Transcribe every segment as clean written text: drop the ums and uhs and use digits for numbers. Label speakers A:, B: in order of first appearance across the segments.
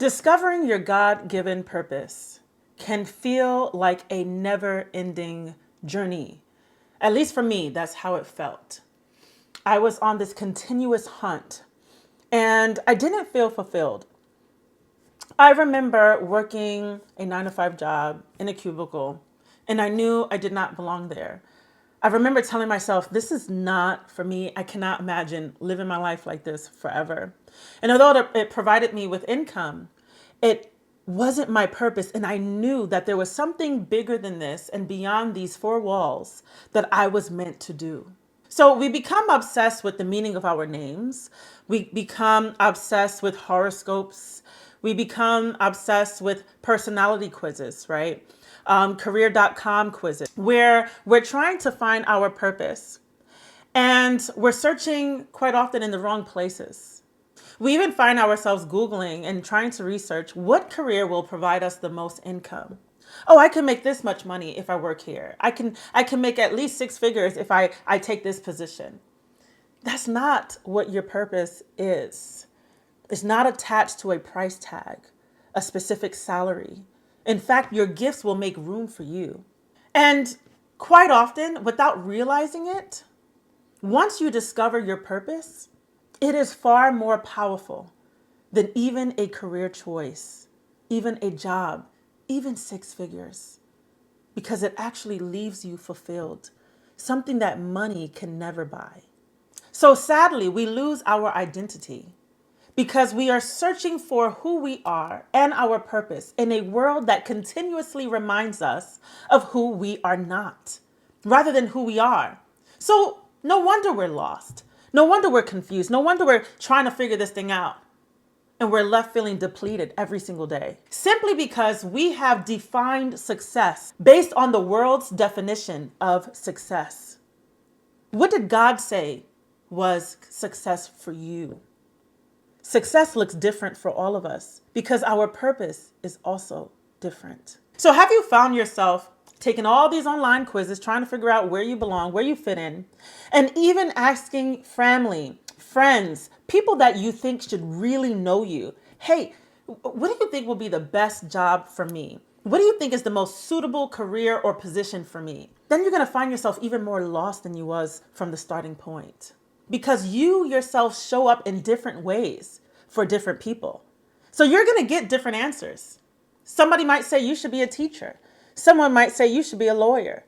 A: Discovering your God-given purpose can feel like a never-ending journey. At least for me, that's how it felt. I was on this continuous hunt and I didn't feel fulfilled. I remember working a 9-to-5 job in a cubicle and I knew I did not belong there. I remember telling myself, this is not for me. I cannot imagine living my life like this forever. And although it provided me with income, it wasn't my purpose. And I knew that there was something bigger than this and beyond these four walls that I was meant to do. So we become obsessed with the meaning of our names. We become obsessed with horoscopes. We become obsessed with personality quizzes, right? Career.com quizzes, where we're trying to find our purpose. And we're searching quite often in the wrong places. We even find ourselves Googling and trying to research what career will provide us the most income. Oh, I can make this much money if I work here. I can make at least 6 figures if I take this position. That's not what your purpose is. It's not attached to a price tag, a specific salary. In fact, your gifts will make room for you. And quite often, without realizing it, once you discover your purpose, it is far more powerful than even a career choice, even a job, even 6 figures, because it actually leaves you fulfilled, something that money can never buy. So sadly, we lose our identity because we are searching for who we are and our purpose in a world that continuously reminds us of who we are not, rather than who we are. So no wonder we're lost. No wonder we're confused. No wonder we're trying to figure this thing out. And we're left feeling depleted every single day. Simply because we have defined success based on the world's definition of success. What did God say was success for you? Success looks different for all of us because our purpose is also different. So have you found yourself taking all these online quizzes, trying to figure out where you belong, where you fit in, and even asking family, friends, people that you think should really know you, hey, what do you think will be the best job for me? What do you think is the most suitable career or position for me? Then you're going to find yourself even more lost than you was from the starting point. Because you yourself show up in different ways for different people. So you're going to get different answers. Somebody might say you should be a teacher. Someone might say you should be a lawyer.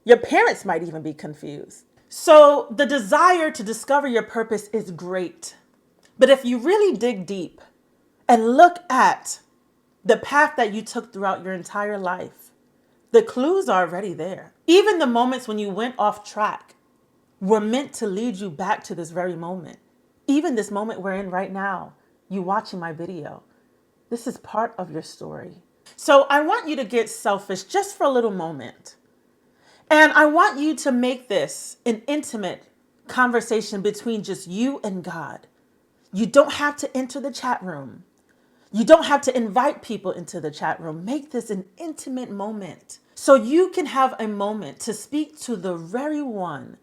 A: Your parents might even be confused. So the desire to discover your purpose is great. But if you really dig deep and look at the path that you took throughout your entire life, the clues are already there. Even the moments when you went off track were meant to lead you back to this very moment. Even this moment we're in right now, you watching my video. This is part of your story. So I want you to get selfish just for a little moment. And I want you to make this an intimate conversation between just you and God. You don't have to enter the chat room. You don't have to invite people into the chat room. Make this an intimate moment so you can have a moment to speak to the very one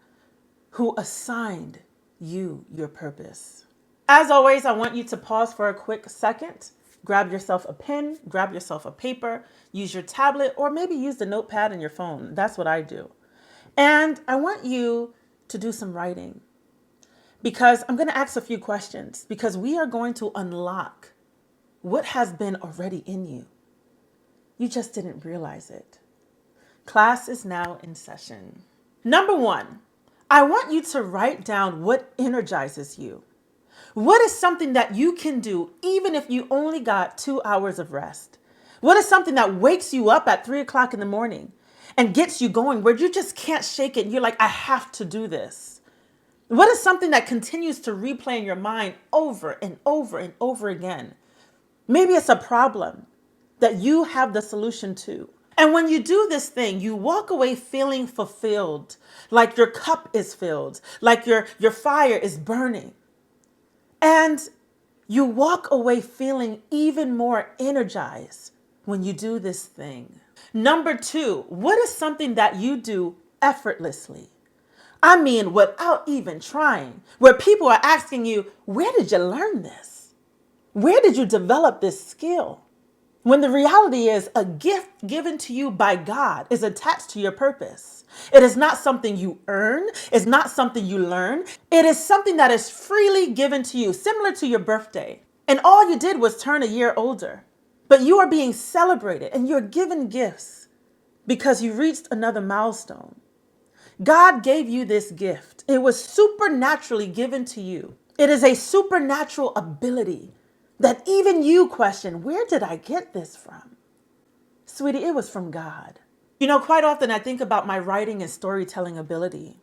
A: who assigned you your purpose. As always, I want you to pause for a quick second. Grab yourself a pen, grab yourself a paper, use your tablet, or maybe use the notepad in your phone. That's what I do. And I want you to do some writing because I'm going to ask a few questions because we are going to unlock what has been already in you. You just didn't realize it. Class is now in session. Number 1, I want you to write down what energizes you. What is something that you can do even if you only got 2 hours of rest? What is something that wakes you up at 3 o'clock in the morning and gets you going where you just can't shake it? You're like, I have to do this. What is something that continues to replay in your mind over and over and over again? Maybe it's a problem that you have the solution to. And when you do this thing, you walk away feeling fulfilled, like your cup is filled, like your fire is burning. And you walk away feeling even more energized when you do this thing. Number 2, what is something that you do effortlessly? I mean, without even trying, where people are asking you, where did you learn this? Where did you develop this skill? When the reality is a gift given to you by God is attached to your purpose. It is not something you earn. It's not something you learn. It is something that is freely given to you, similar to your birthday. And all you did was turn a year older. But you are being celebrated and you're given gifts because you reached another milestone. God gave you this gift. It was supernaturally given to you. It is a supernatural ability that even you question, where did I get this from? Sweetie, it was from God. Quite often I think about my writing and storytelling ability.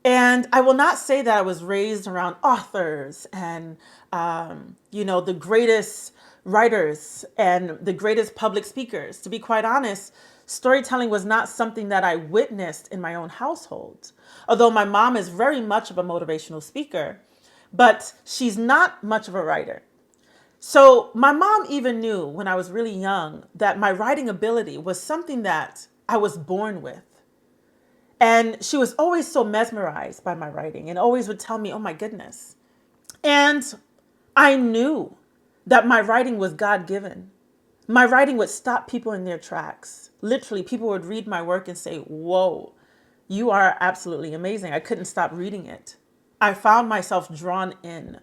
A: And I will not say that I was raised around authors and, the greatest writers and the greatest public speakers. To be quite honest, storytelling was not something that I witnessed in my own household. Although my mom is very much of a motivational speaker, but she's not much of a writer. So my mom even knew when I was really young that my writing ability was something that I was born with. And she was always so mesmerized by my writing and always would tell me, oh my goodness. And I knew that my writing was God-given. My writing would stop people in their tracks. Literally, people would read my work and say, whoa, you are absolutely amazing. I couldn't stop reading it. I found myself drawn in.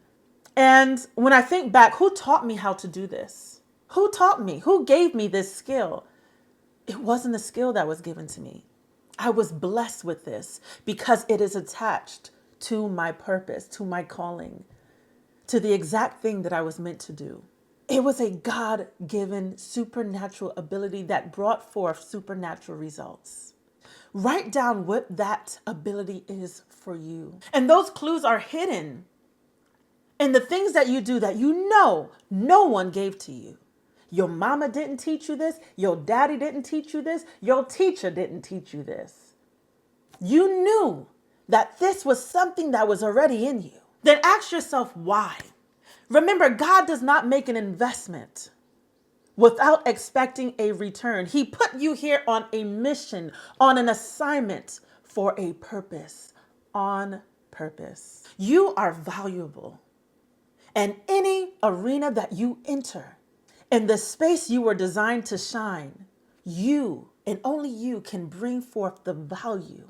A: And when I think back, who taught me how to do this? Who taught me? Who gave me this skill? It wasn't a skill that was given to me. I was blessed with this because it is attached to my purpose, to my calling, to the exact thing that I was meant to do. It was a God-given supernatural ability that brought forth supernatural results. Write down what that ability is for you. And those clues are hidden in the things that you do that you know no one gave to you. Your mama didn't teach you this. Your daddy didn't teach you this. Your teacher didn't teach you this. You knew that this was something that was already in you. Then ask yourself why. Remember, God does not make an investment without expecting a return. He put you here on a mission, on an assignment for a purpose, on purpose. You are valuable. And any arena that you enter, in the space you were designed to shine, you and only you can bring forth the value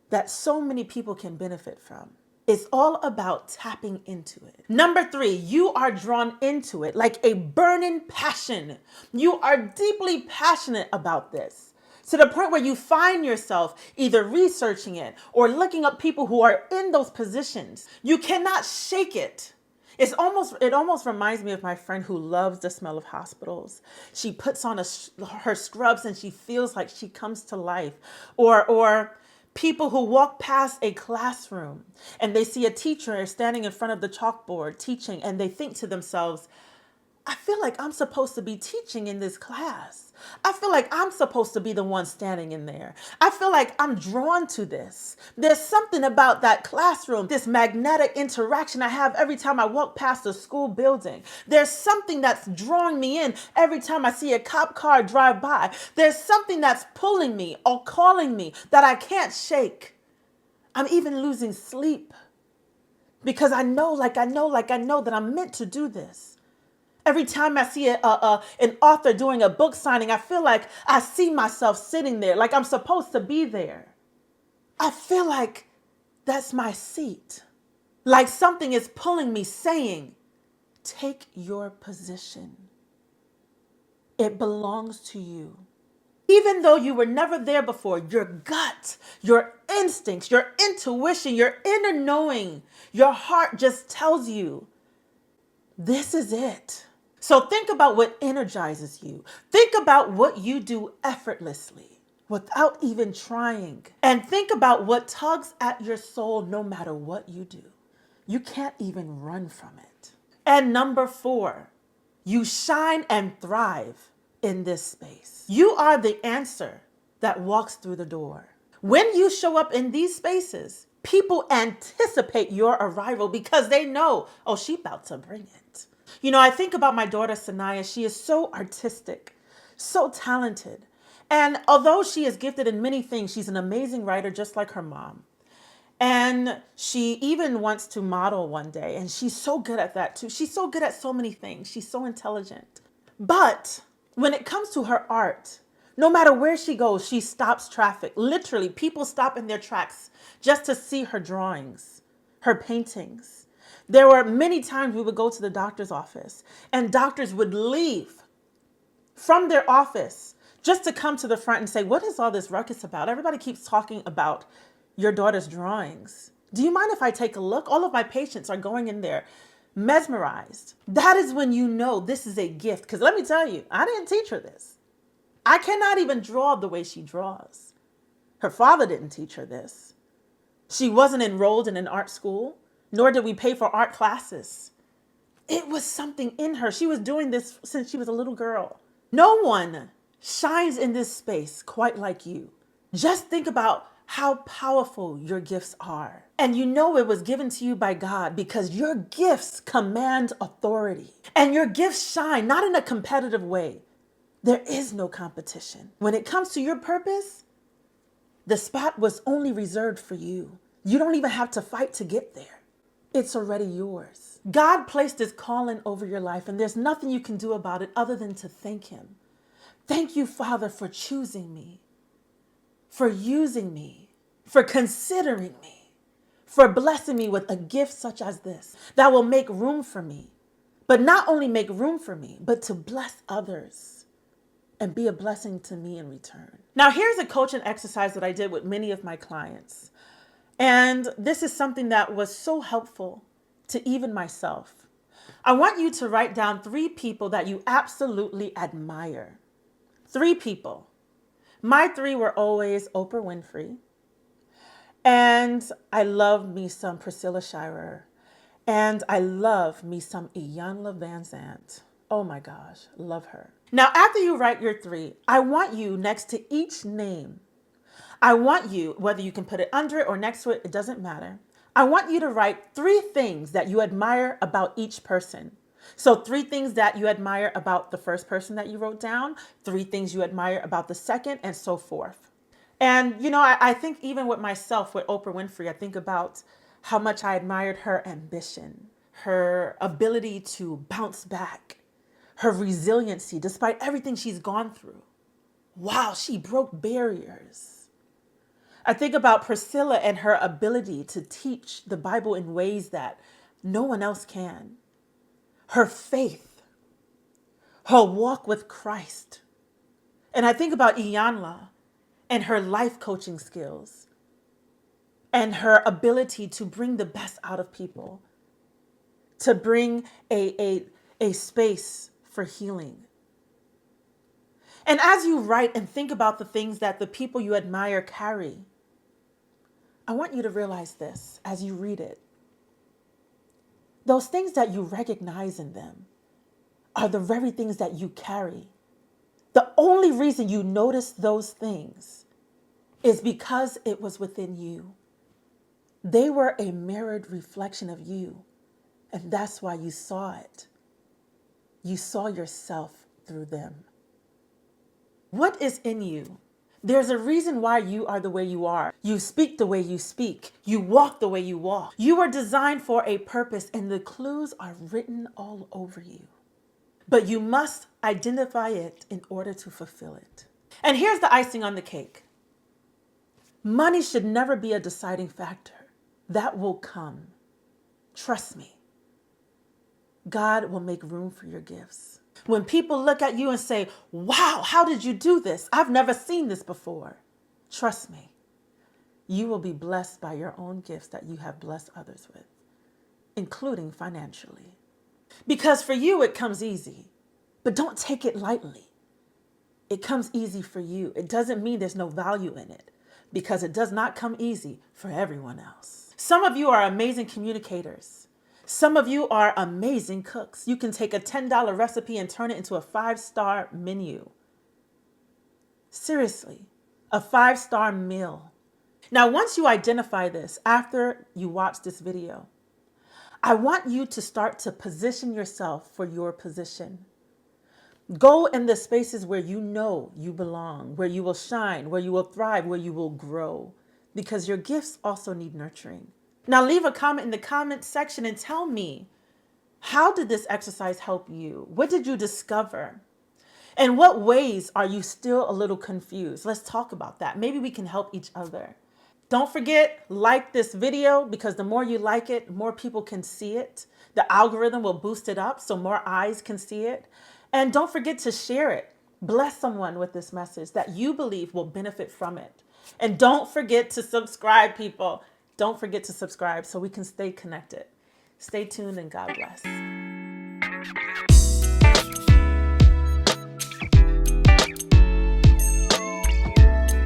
A: that so many people can benefit from. It's all about tapping into it. Number 3, you are drawn into it like a burning passion. You are deeply passionate about this to the point where you find yourself either researching it or looking up people who are in those positions. You cannot shake it. It almost reminds me of my friend who loves the smell of hospitals. She puts on her scrubs and she feels like she comes to life. Or people who walk past a classroom and they see a teacher standing in front of the chalkboard teaching and they think to themselves, I feel like I'm supposed to be teaching in this class. I feel like I'm supposed to be the one standing in there. I feel like I'm drawn to this. There's something about that classroom, this magnetic interaction I have every time I walk past a school building. There's something that's drawing me in every time I see a cop car drive by. There's something that's pulling me or calling me that I can't shake. I'm even losing sleep because I know that I'm meant to do this. Every time I see an author doing a book signing, I feel like I see myself sitting there, like I'm supposed to be there. I feel like that's my seat. Like something is pulling me saying, take your position. It belongs to you. Even though you were never there before, your gut, your instincts, your intuition, your inner knowing, your heart just tells you, this is it. So think about what energizes you. Think about what you do effortlessly without even trying. And think about what tugs at your soul no matter what you do. You can't even run from it. And number 4, you shine and thrive in this space. You are the answer that walks through the door. When you show up in these spaces, people anticipate your arrival because they know, oh, she's about to bring it. I think about my daughter, Sanaya. She is so artistic, so talented. And although she is gifted in many things, she's an amazing writer, just like her mom. And she even wants to model one day. And she's so good at that too. She's so good at so many things. She's so intelligent. But when it comes to her art, no matter where she goes, she stops traffic. Literally, people stop in their tracks just to see her drawings, her paintings. There were many times we would go to the doctor's office and doctors would leave from their office just to come to the front and say, what is all this ruckus about? Everybody keeps talking about your daughter's drawings. Do you mind if I take a look? All of my patients are going in there mesmerized. That is when you know this is a gift. Because let me tell you, I didn't teach her this. I cannot even draw the way she draws. Her father didn't teach her this. She wasn't enrolled in an art school, nor did we pay for art classes. It was something in her. She was doing this since she was a little girl. No one shines in this space quite like you. Just think about how powerful your gifts are. And you know it was given to you by God because your gifts command authority. And your gifts shine not in a competitive way. There is no competition. When it comes to your purpose, the spot was only reserved for you. You don't even have to fight to get there. It's already yours. God placed his calling over your life, and there's nothing you can do about it other than to thank him. Thank you, Father, for choosing me, for using me, for considering me, for blessing me with a gift such as this that will make room for me. But not only make room for me, but to bless others and be a blessing to me in return. Now, here's a coaching exercise that I did with many of my clients. And this is something that was so helpful to even myself. I want you to write down 3 people that you absolutely admire. 3 people. My 3 were always Opray Winfrey. And I love me some Priscilla Shirer. And I love me some Iyanla Vanzant. Oh my gosh, love her. Now, after you write your 3, I want you next to each name, I want you, whether you can put it under it or next to it, it doesn't matter. I want you to write 3 things that you admire about each person. So 3 things that you admire about the first person that you wrote down, 3 things you admire about the second, and so forth. And, you know, I think even with myself, with Opray Winfrey, I think about how much I admired her ambition, her ability to bounce back, her resiliency, despite everything she's gone through. Wow, she broke barriers. I think about Priscilla and her ability to teach the Bible in ways that no one else can. Her faith, her walk with Christ. And I think about Iyanla and her life coaching skills and her ability to bring the best out of people, to bring a space for healing. And as you write and think about the things that the people you admire carry, I want you to realize this as you read it. Those things that you recognize in them are the very things that you carry. The only reason you notice those things is because it was within you. They were a mirrored reflection of you, and that's why you saw it. You saw yourself through them. What is in you? There's a reason why you are the way you are. You speak the way you speak. You walk the way you walk. You are designed for a purpose, and the clues are written all over you. But you must identify it in order to fulfill it. And here's the icing on the cake. Money should never be a deciding factor. That will come. Trust me. God will make room for your gifts. When people look at you and say, wow, how did you do this? I've never seen this before. Trust me, you will be blessed by your own gifts that you have blessed others with, including financially. Because for you, it comes easy, but don't take it lightly. It comes easy for you. It doesn't mean there's no value in it, because it does not come easy for everyone else. Some of you are amazing communicators. Some of you are amazing cooks. You can take a $10 recipe and turn it into a 5-star menu. Seriously, a 5-star meal. Now, once you identify this, after you watch this video, I want you to start to position yourself for your position. Go in the spaces where you know you belong, where you will shine, where you will thrive, where you will grow. because your gifts also need nurturing. Now leave a comment in the comment section and tell me, how did this exercise help you? What did you discover? In what ways are you still a little confused? Let's talk about that. Maybe we can help each other. Don't forget, like this video, because the more you like it, more people can see it. The algorithm will boost it up so more eyes can see it. And don't forget to share it. Bless someone with this message that you believe will benefit from it. And don't forget to subscribe, people. Don't forget to subscribe so we can stay connected. Stay tuned and God bless.